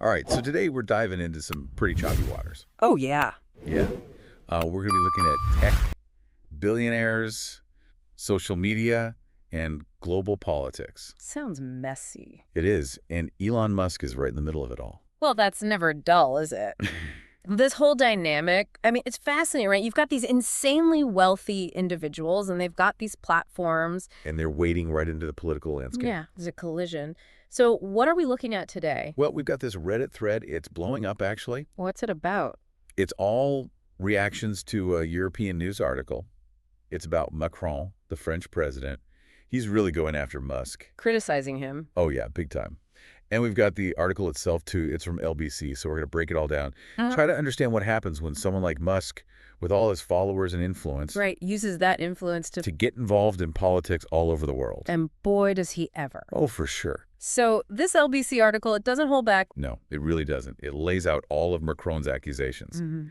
All right, so today we're diving into some pretty choppy waters. Oh, yeah. Yeah. We're going to be looking at tech, billionaires, social media, and global politics. Sounds messy. It is, and Elon Musk is right in the middle of it all. Well, that's never dull, is it? This whole dynamic, I mean, it's fascinating, right? You've got these insanely wealthy individuals, and they've got these platforms. And they're wading right into the political landscape. Yeah, there's a collision. So what are we looking at today? Well, we've got this Reddit thread. It's blowing up, actually. What's it about? It's all reactions to a European news article. It's about Macron, the French president. He's really going after Musk. Criticizing him. Oh, yeah, big time. And we've got the article itself, too. It's from LBC, so we're going to break it all down. Try to understand what happens when someone like Musk, with all his followers and influence, Right, uses that influence to get involved in politics all over the world. And boy, does he ever. Oh, for sure. So this LBC article, it doesn't hold back. No, it really doesn't. It lays out all of Macron's accusations. Mm-hmm.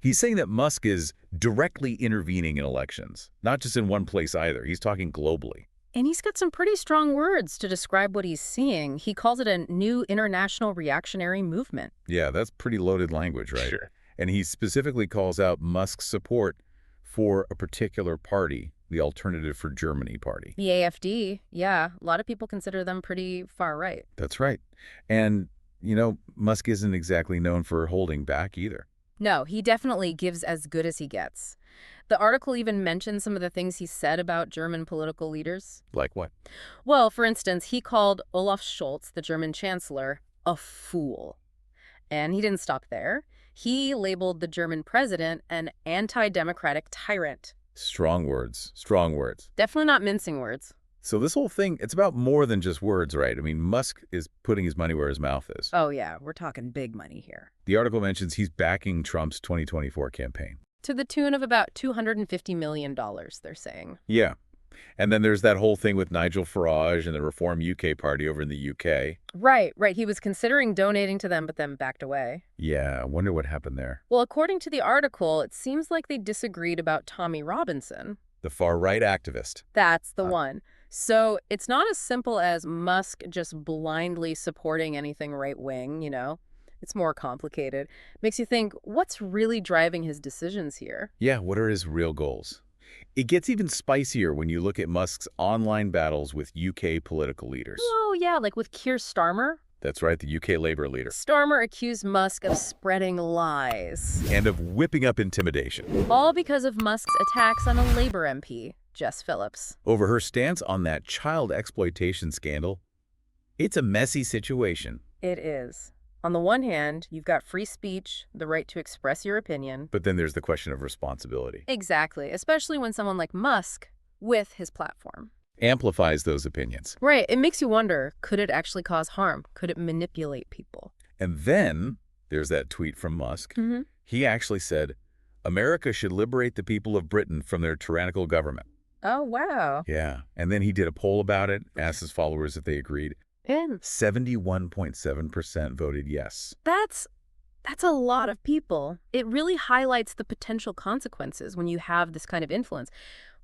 He's saying that Musk is directly intervening in elections, not just in one place either. He's talking globally. And he's got some pretty strong words to describe what he's seeing. He calls it a new international reactionary movement. Yeah, that's pretty loaded language, right? Sure. And he specifically calls out Musk's support for a particular party, the Alternative for Germany party. The AfD, yeah. A lot of people consider them pretty far right. That's right. And, you know, Musk isn't exactly known for holding back either. No, he definitely gives as good as he gets. The article even mentions some of the things he said about German political leaders. Like what? Well, for instance, he called Olaf Scholz, the German chancellor, a fool. And he didn't stop there. He labeled the German president an anti-democratic tyrant. Strong words. Strong words. Definitely not mincing words. So this whole thing, it's about more than just words, right? I mean, Musk is putting his money where his mouth is. Oh, yeah. We're talking big money here. The article mentions he's backing Trump's 2024 campaign. To the tune of about $250 million, they're saying. Yeah. And then there's that whole thing with Nigel Farage and the Reform UK party over in the UK. Right. He was considering donating to them, but then backed away. Yeah, I wonder what happened there. Well, according to the article, it seems like they disagreed about Tommy Robinson. The far-right activist. That's the one. So it's not as simple as Musk just blindly supporting anything right-wing, you know? It's more complicated. Makes you think, what's really driving his decisions here? Yeah, what are his real goals? It gets even spicier when you look at Musk's online battles with UK political leaders. Oh, yeah, like with Keir Starmer. That's right, the UK Labour leader. Starmer accused Musk of spreading lies. And of whipping up intimidation. All because of Musk's attacks on a Labour MP, Jess Phillips. Over her stance on that child exploitation scandal. It's a messy situation. It is. On the one hand, you've got free speech, the right to express your opinion. But then there's the question of responsibility. Exactly, especially when someone like Musk, with his platform, amplifies those opinions. Right. It makes you wonder, could it actually cause harm? Could it manipulate people? And then there's that tweet from Musk. Mm-hmm. He actually said, America should liberate the people of Britain from their tyrannical government. Oh, wow. Yeah. And then he did a poll about it, asked his followers if they agreed. And 71.7% voted yes. That's a lot of people. It really highlights the potential consequences when you have this kind of influence.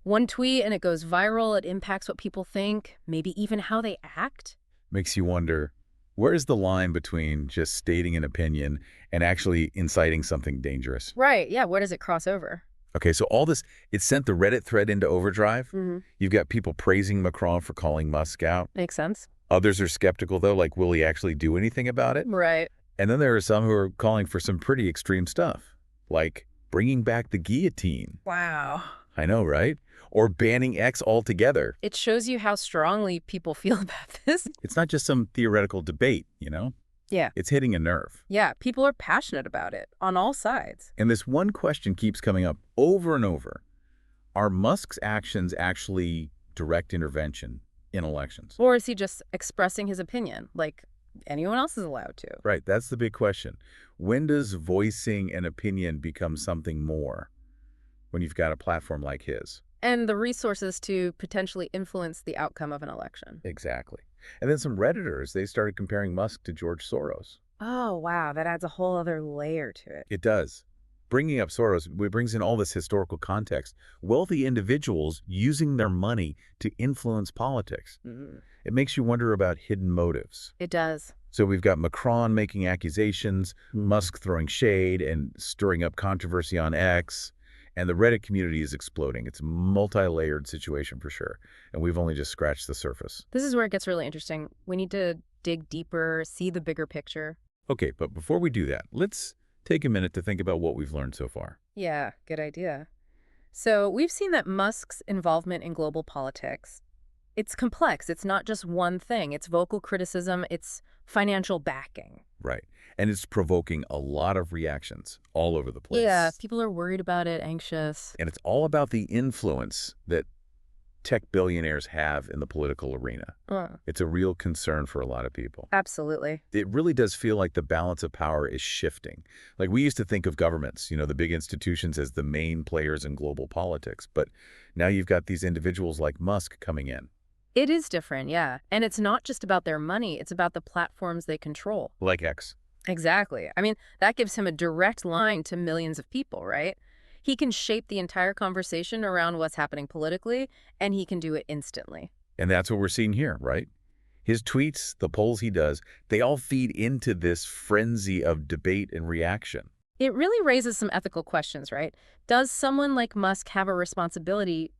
One tweet and it goes viral, it impacts what people think, maybe even how they act. Makes you wonder, where is the line between just stating an opinion and actually inciting something dangerous? Right, yeah, where does it cross over? Okay, so all this, it sent the Reddit thread into overdrive. Mm-hmm. You've got people praising Macron for calling Musk out. Makes sense. Others are skeptical, though, like, will he actually do anything about it? Right. And then there are some who are calling for some pretty extreme stuff, like bringing back the guillotine. Wow. I know, right? Or banning X altogether. It shows you how strongly people feel about this. It's not just some theoretical debate, you know? Yeah. It's hitting a nerve. Yeah, people are passionate about it on all sides. And this one question keeps coming up over and over. Are Musk's actions actually direct intervention in elections? Or is he just expressing his opinion, like anyone else is allowed to? Right, that's the big question. When does voicing an opinion become something more when you've got a platform like his? And the resources to potentially influence the outcome of an election. Exactly. And then some Redditors, they started comparing Musk to George Soros. Oh, wow, that adds a whole other layer to it. It does. Bringing up Soros, it brings in all this historical context. Wealthy individuals using their money to influence politics. It makes you wonder about hidden motives. It does. So we've got Macron making accusations, Musk throwing shade and stirring up controversy on X, and the Reddit community is exploding. It's a multi-layered situation for sure, and we've only just scratched the surface. This is where it gets really interesting. We need to dig deeper, see the bigger picture. Okay, but before we do that, let's take a minute to think about what we've learned so far. Yeah, good idea. So we've seen that Musk's involvement in global politics, it's complex. It's not just one thing. It's vocal criticism. It's financial backing. Right. And it's provoking a lot of reactions all over the Yeah, place. people are worried about it, anxious. And it's all about the influence that tech billionaires have in the political arena. It's a real concern for a lot of people. Absolutely. It really does feel like the balance of power is shifting. Like we used to think of governments, the big institutions as the main players in global politics. But now you've got these individuals like Musk coming in. It is different, yeah. And it's not just about their money. It's about the platforms they control. Like X. Exactly. I mean, that gives him a direct line to millions of people, right? He can shape the entire conversation around what's happening politically, and he can do it instantly. And that's what we're seeing here, right? His tweets, the polls he does, they all feed into this frenzy of debate and reaction. It really raises some ethical questions, right? Does someone like Musk have a responsibility,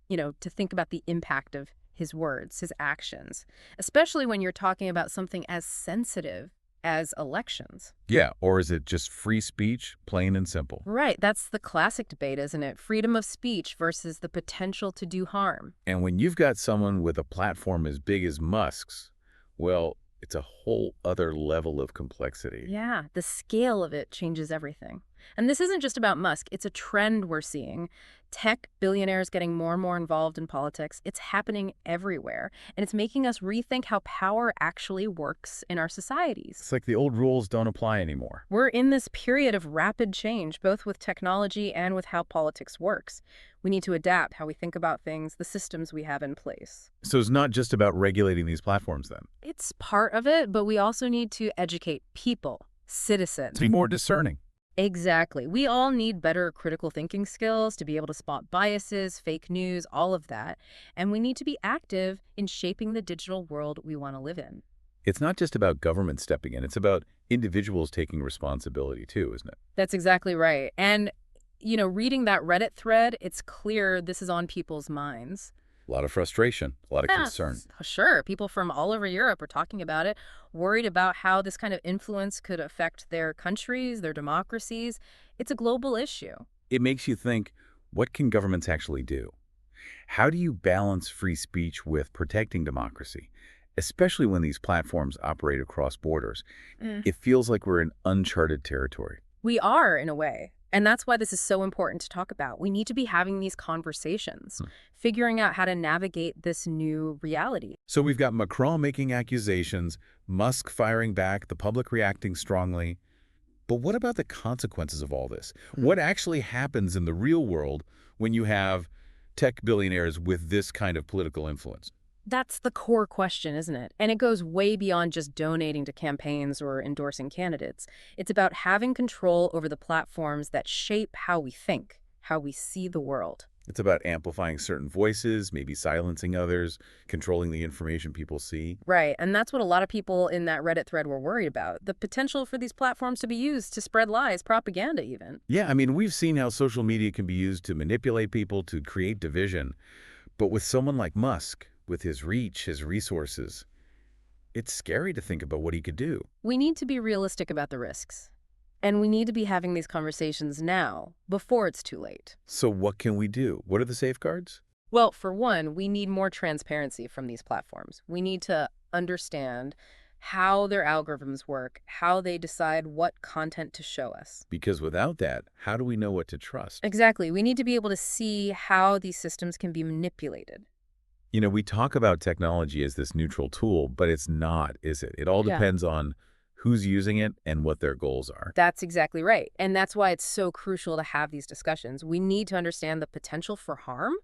to think about the impact of his words, his actions, especially when you're talking about something as sensitive as elections? Yeah, or is it just free speech, plain and simple? Right, that's the classic debate, isn't it? Freedom of speech versus the potential to do harm. And when you've got someone with a platform as big as Musk's, well, it's a whole other level of complexity. Yeah, the scale of it changes everything. And this isn't just about Musk, it's a trend we're seeing. Tech billionaires getting more and more involved in politics. It's happening everywhere. And it's making us rethink how power actually works in our societies. It's like the old rules don't apply anymore. We're in this period of rapid change, both with technology and with how politics works. We need to adapt how we think about things, the systems we have in place. So it's not just about regulating these platforms then. It's part of it, but we also need to educate people, citizens. To be more discerning. Exactly. We all need better critical thinking skills to be able to spot biases, fake news, all of that. And we need to be active in shaping the digital world we want to live in. It's not just about government stepping in. It's about individuals taking responsibility too, isn't it? That's exactly right. And, reading that Reddit thread, it's clear this is on people's minds. A lot of frustration, a lot of concern. Sure. People from all over Europe are talking about it, worried about how this kind of influence could affect their countries, their democracies. It's a global issue. It makes you think, what can governments actually do? How do you balance free speech with protecting democracy, especially when these platforms operate across borders? It feels like we're in uncharted territory. We are, in a way. And that's why this is so important to talk about. We need to be having these conversations, figuring out how to navigate this new reality. So we've got Macron making accusations, Musk firing back, the public reacting strongly. But what about the consequences of all this? What actually happens in the real world when you have tech billionaires with this kind of political influence? That's the core question, isn't it? And it goes way beyond just donating to campaigns or endorsing candidates. It's about having control over the platforms that shape how we think, how we see the world. It's about amplifying certain voices, maybe silencing others, controlling the information people see. Right, and that's what a lot of people in that Reddit thread were worried about. The potential for these platforms to be used to spread lies, propaganda even. Yeah, I mean, we've seen how social media can be used to manipulate people, to create division. But with someone like Musk, with his reach, his resources, it's scary to think about what he could do. We need to be realistic about the risks. And we need to be having these conversations now, before it's too late. So what can we do? What are the safeguards? Well, for one, we need more transparency from these platforms. We need to understand how their algorithms work, how they decide what content to show us. Because without that, how do we know what to trust? Exactly. We need to be able to see how these systems can be manipulated. We talk about technology as this neutral tool, but it's not, is it? It all depends on who's using it and what their goals are. That's exactly right. And that's why it's so crucial to have these discussions. We need to understand the potential for harm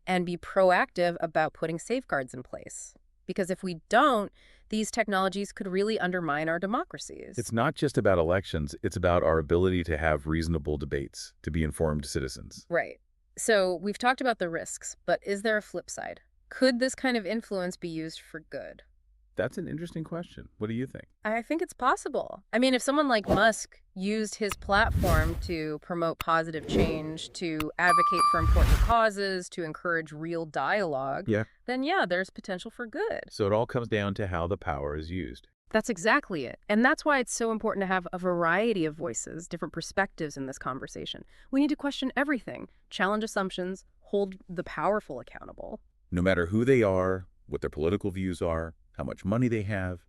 and be proactive about putting safeguards in place. Because if we don't, these technologies could really undermine our democracies. It's not just about elections. It's about our ability to have reasonable debates, to be informed citizens. Right. So we've talked about the risks, but is there a flip side? Could this kind of influence be used for good? That's an interesting question. What do you think? I think it's possible. I mean, if someone like Musk used his platform to promote positive change, to advocate for important causes, to encourage real dialogue, Yeah. then yeah, there's potential for good. So it all comes down to how the power is used. That's exactly it. And that's why it's so important to have a variety of voices, different perspectives in this conversation. We need to question everything, challenge assumptions, hold the powerful accountable. No matter who they are, what their political views are, how much money they have,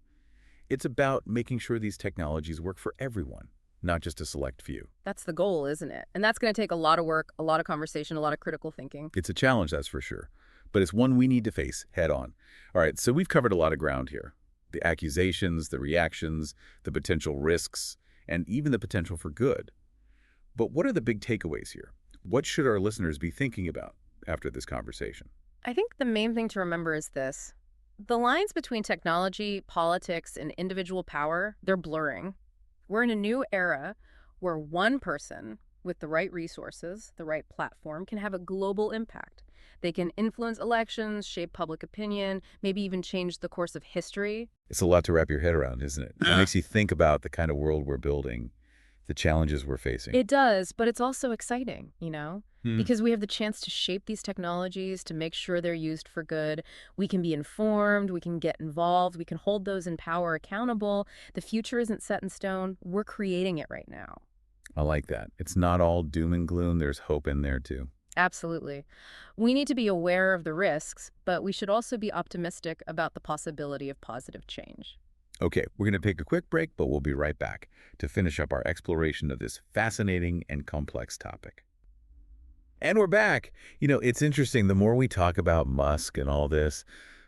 it's about making sure these technologies work for everyone, not just a select few. That's the goal, isn't it? And that's going to take a lot of work, a lot of conversation, a lot of critical thinking. It's a challenge, that's for sure, but it's one we need to face head on. All right, so we've covered a lot of ground here. The accusations, the reactions, the potential risks, and even the potential for good. But what are the big takeaways here? What should our listeners be thinking about after this conversation? I think the main thing to remember is this. The lines between technology, politics, and individual power, they're blurring. We're in a new era where one person with the right resources, the right platform, can have a global impact. They can influence elections, shape public opinion, maybe even change the course of history. It's a lot to wrap your head around, isn't it? It makes you think about the kind of world we're building, the challenges we're facing. It does, but it's also exciting, Hmm. because we have the chance to shape these technologies, to make sure they're used for good. We can be informed, we can get involved, we can hold those in power accountable. The future isn't set in stone. We're creating it right now. I like that. It's not all doom and gloom. There's hope in there, too. Absolutely. We need to be aware of the risks, but we should also be optimistic about the possibility of positive change. Okay, we're going to take a quick break, but we'll be right back to finish up our exploration of this fascinating and complex topic. And we're back. It's interesting. The more we talk about Musk and all this,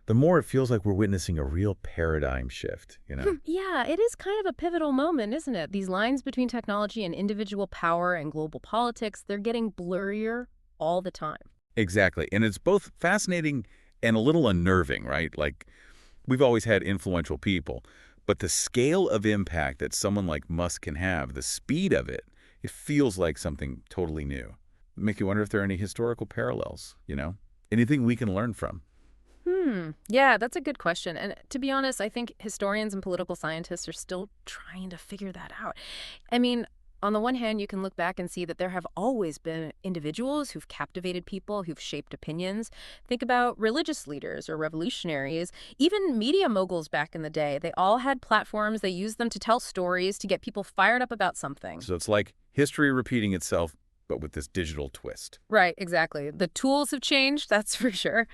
the more it feels like we're witnessing a real paradigm shift. Yeah, it is kind of a pivotal moment, isn't it? These lines between technology and individual power and global politics, they're getting blurrier all the time. Exactly. And it's both fascinating and a little unnerving, right? Like, we've always had influential people, but the scale of impact that someone like Musk can have, the speed of it, it feels like something totally new. Make you wonder if there are any historical parallels. Anything we can learn from. Yeah, that's a good question. And to be honest, I think historians and political scientists are still trying to figure that out. I mean, on the one hand, you can look back and see that there have always been individuals who've captivated people, who've shaped opinions. Think about religious leaders or revolutionaries, even media moguls back in the day. They all had platforms. They used them to tell stories, to get people fired up about something. So it's like history repeating itself, but with this digital twist. Right, exactly. The tools have changed, that's for sure.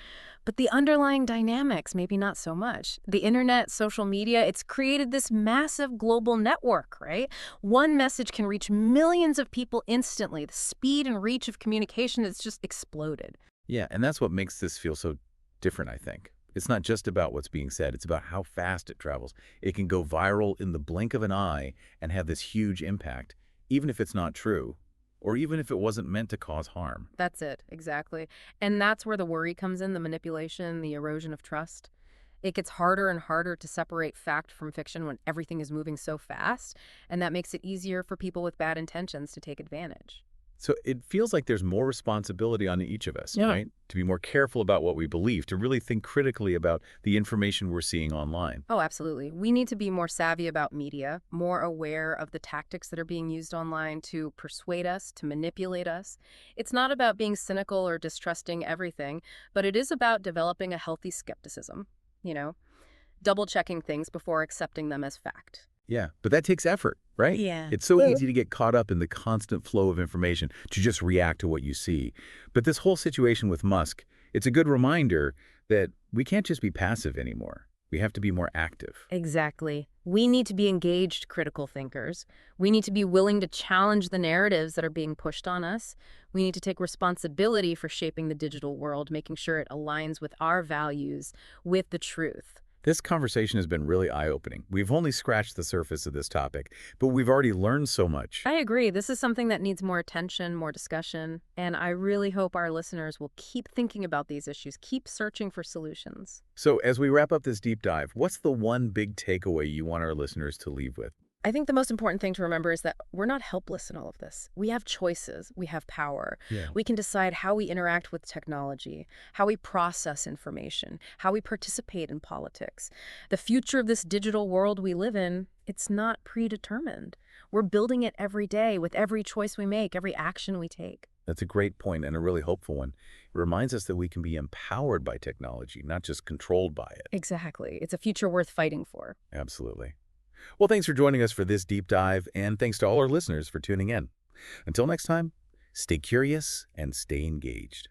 But the underlying dynamics, maybe not so much. The internet, social media, it's created this massive global network, right? One message can reach millions of people instantly. The speed and reach of communication has just exploded. Yeah, and that's what makes this feel so different, I think. It's not just about what's being said. It's about how fast it travels. It can go viral in the blink of an eye and have this huge impact, even if it's not true, or even if it wasn't meant to cause harm. That's it, exactly. And that's where the worry comes in, the manipulation, the erosion of trust. It gets harder and harder to separate fact from fiction when everything is moving so fast, and that makes it easier for people with bad intentions to take advantage. So it feels like there's more responsibility on each of us, Yeah. right? To be more careful about what we believe, to really think critically about the information we're seeing online. Oh, absolutely. We need to be more savvy about media, more aware of the tactics that are being used online to persuade us, to manipulate us. It's not about being cynical or distrusting everything, but it is about developing a healthy skepticism, double checking things before accepting them as fact. Yeah, but that takes effort, right? Yeah. It's so easy to get caught up in the constant flow of information, to just react to what you see. But this whole situation with Musk, it's a good reminder that we can't just be passive anymore. We have to be more active. Exactly. We need to be engaged critical thinkers. We need to be willing to challenge the narratives that are being pushed on us. We need to take responsibility for shaping the digital world, making sure it aligns with our values, with the truth. This conversation has been really eye-opening. We've only scratched the surface of this topic, but we've already learned so much. I agree. This is something that needs more attention, more discussion, and I really hope our listeners will keep thinking about these issues, keep searching for solutions. So as we wrap up this deep dive, what's the one big takeaway you want our listeners to leave with? I think the most important thing to remember is that we're not helpless in all of this. We have choices. We have power. Yeah. We can decide how we interact with technology, how we process information, how we participate in politics. The future of this digital world we live in, it's not predetermined. We're building it every day with every choice we make, every action we take. That's a great point and a really hopeful one. It reminds us that we can be empowered by technology, not just controlled by it. Exactly. It's a future worth fighting for. Absolutely. Well, thanks for joining us for this deep dive, and thanks to all our listeners for tuning in. Until next time, stay curious and stay engaged.